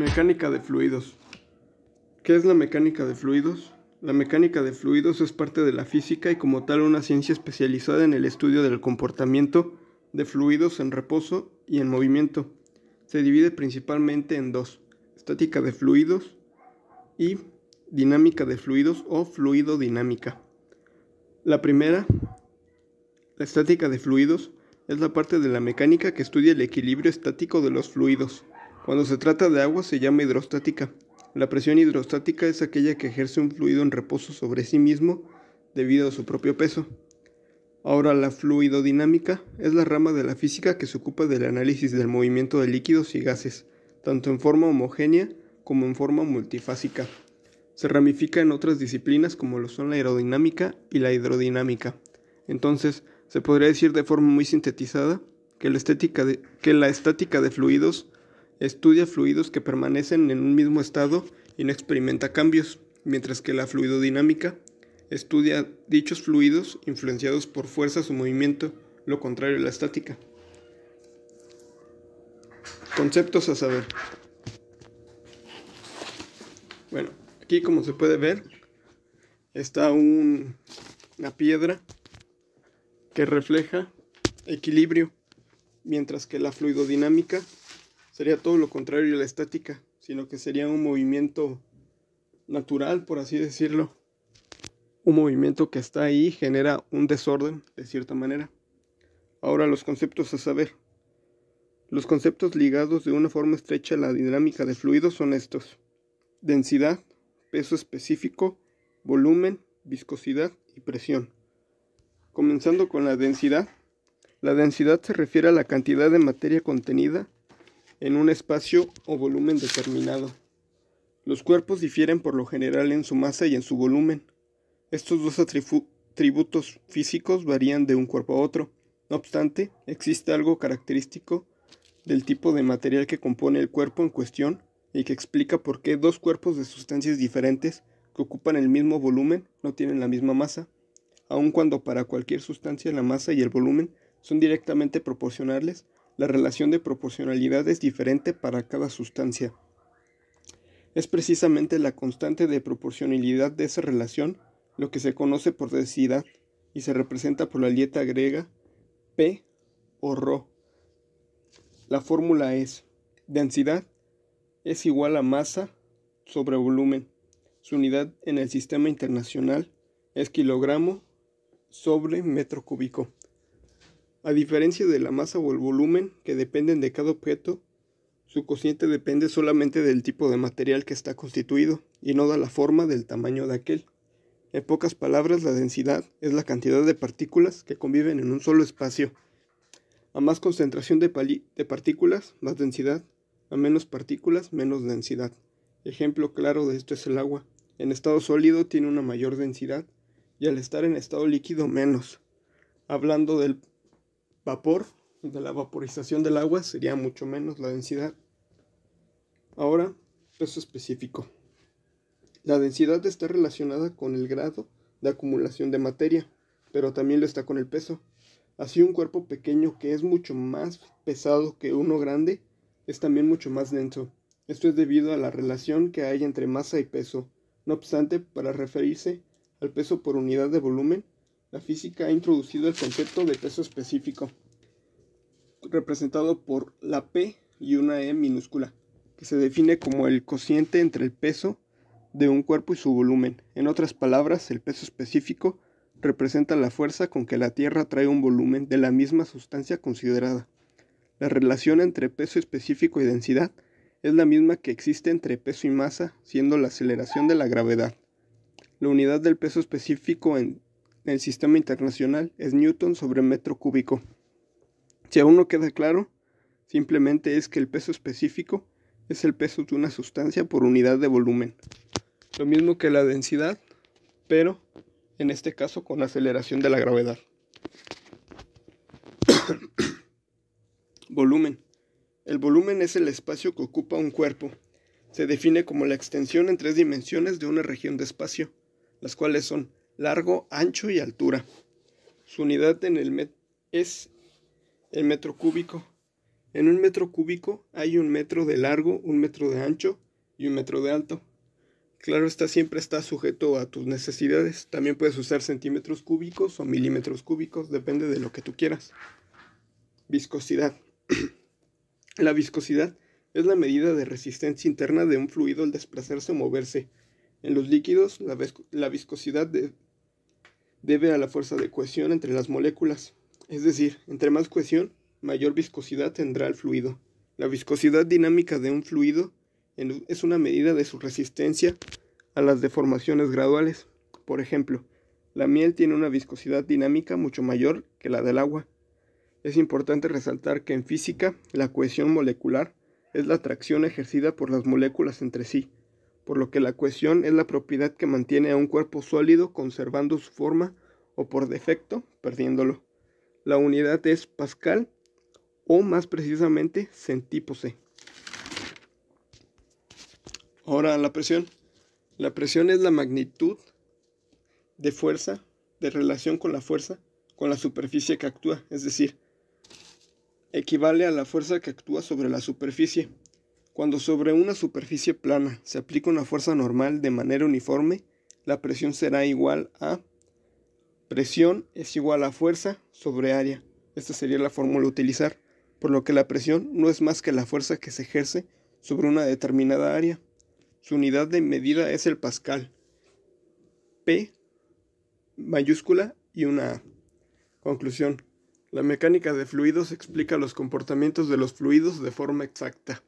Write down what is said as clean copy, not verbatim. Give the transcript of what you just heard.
Mecánica de fluidos. ¿Qué es la mecánica de fluidos? La mecánica de fluidos es parte de la física y como tal una ciencia especializada en el estudio del comportamiento de fluidos en reposo y en movimiento. Se divide principalmente en dos: estática de fluidos y dinámica de fluidos o fluidodinámica. La primera, la estática de fluidos, es la parte de la mecánica que estudia el equilibrio estático de los fluidos. Cuando se trata de agua se llama hidrostática. La presión hidrostática es aquella que ejerce un fluido en reposo sobre sí mismo debido a su propio peso. Ahora, la fluidodinámica es la rama de la física que se ocupa del análisis del movimiento de líquidos y gases, tanto en forma homogénea como en forma multifásica. Se ramifica en otras disciplinas como lo son la aerodinámica y la hidrodinámica. Entonces, se podría decir de forma muy sintetizada que la estática de fluidos estudia fluidos que permanecen en un mismo estado y no experimenta cambios, mientras que la fluidodinámica estudia dichos fluidos influenciados por fuerzas o movimiento, lo contrario a la estática. Conceptos a saber. Bueno, aquí como se puede ver está una piedra que refleja equilibrio, mientras que la fluidodinámica sería todo lo contrario a la estática, sino que sería un movimiento natural, por así decirlo. Un movimiento que está ahí genera un desorden, de cierta manera. Ahora los conceptos a saber. Los conceptos ligados de una forma estrecha a la dinámica de fluidos son estos: densidad, peso específico, volumen, viscosidad y presión. Comenzando con la densidad. La densidad se refiere a la cantidad de materia contenida en un espacio o volumen determinado. Los cuerpos difieren por lo general en su masa y en su volumen. Estos dos atributos físicos varían de un cuerpo a otro. No obstante, existe algo característico del tipo de material que compone el cuerpo en cuestión y que explica por qué dos cuerpos de sustancias diferentes que ocupan el mismo volumen no tienen la misma masa, aun cuando para cualquier sustancia la masa y el volumen son directamente proporcionales. La relación de proporcionalidad es diferente para cada sustancia. Es precisamente la constante de proporcionalidad de esa relación lo que se conoce por densidad y se representa por la letra griega P o ρ. La fórmula es: densidad es igual a masa sobre volumen. Su unidad en el sistema internacional es kilogramo sobre metro cúbico. A diferencia de la masa o el volumen, que dependen de cada objeto, su cociente depende solamente del tipo de material que está constituido y no de la forma del tamaño de aquel. En pocas palabras, la densidad es la cantidad de partículas que conviven en un solo espacio. A más concentración de partículas, más densidad. A menos partículas, menos densidad. Ejemplo claro de esto es el agua. En estado sólido tiene una mayor densidad y al estar en estado líquido menos. Hablando del vapor, de la vaporización del agua, sería mucho menos la densidad. Ahora, peso específico. La densidad está relacionada con el grado de acumulación de materia, pero también lo está con el peso. Así, un cuerpo pequeño que es mucho más pesado que uno grande es también mucho más denso. Esto es debido a la relación que hay entre masa y peso. No obstante, para referirse al peso por unidad de volumen, la física ha introducido el concepto de peso específico, representado por la P y una E minúscula, que se define como el cociente entre el peso de un cuerpo y su volumen. En otras palabras, el peso específico representa la fuerza con que la Tierra atrae un volumen de la misma sustancia considerada. La relación entre peso específico y densidad es la misma que existe entre peso y masa, siendo la aceleración de la gravedad. La unidad del peso específico en el sistema internacional es Newton sobre metro cúbico. Si aún no queda claro, simplemente es que el peso específico es el peso de una sustancia por unidad de volumen. Lo mismo que la densidad, pero en este caso con la aceleración de la gravedad. Volumen. El volumen es el espacio que ocupa un cuerpo. Se define como la extensión en 3 dimensiones de una región de espacio, las cuales son largo, ancho y altura. Su unidad es el metro cúbico. En un metro cúbico hay 1 metro de largo, 1 metro de ancho y 1 metro de alto. Claro, siempre está sujeto a tus necesidades. También puedes usar centímetros cúbicos o milímetros cúbicos, depende de lo que tú quieras. Viscosidad. La viscosidad es la medida de resistencia interna de un fluido al desplazarse o moverse. En los líquidos, la viscosidad debe a la fuerza de cohesión entre las moléculas. Es decir, entre más cohesión, mayor viscosidad tendrá el fluido. La viscosidad dinámica de un fluido es una medida de su resistencia a las deformaciones graduales. Por ejemplo, la miel tiene una viscosidad dinámica mucho mayor que la del agua. Es importante resaltar que en física, la cohesión molecular es la atracción ejercida por las moléculas entre sí, por lo que la cohesión es la propiedad que mantiene a un cuerpo sólido conservando su forma o por defecto perdiéndolo. La unidad es Pascal o más precisamente centípose. Ahora la presión. La presión es la magnitud de fuerza, de relación con la fuerza, con la superficie que actúa, es decir, equivale a la fuerza que actúa sobre la superficie. Cuando sobre una superficie plana se aplica una fuerza normal de manera uniforme, la presión será igual a presión es igual a fuerza sobre área. Esta sería la fórmula a utilizar, por lo que la presión no es más que la fuerza que se ejerce sobre una determinada área. Su unidad de medida es el pascal. P mayúscula y una A. Conclusión. La mecánica de fluidos explica los comportamientos de los fluidos de forma exacta.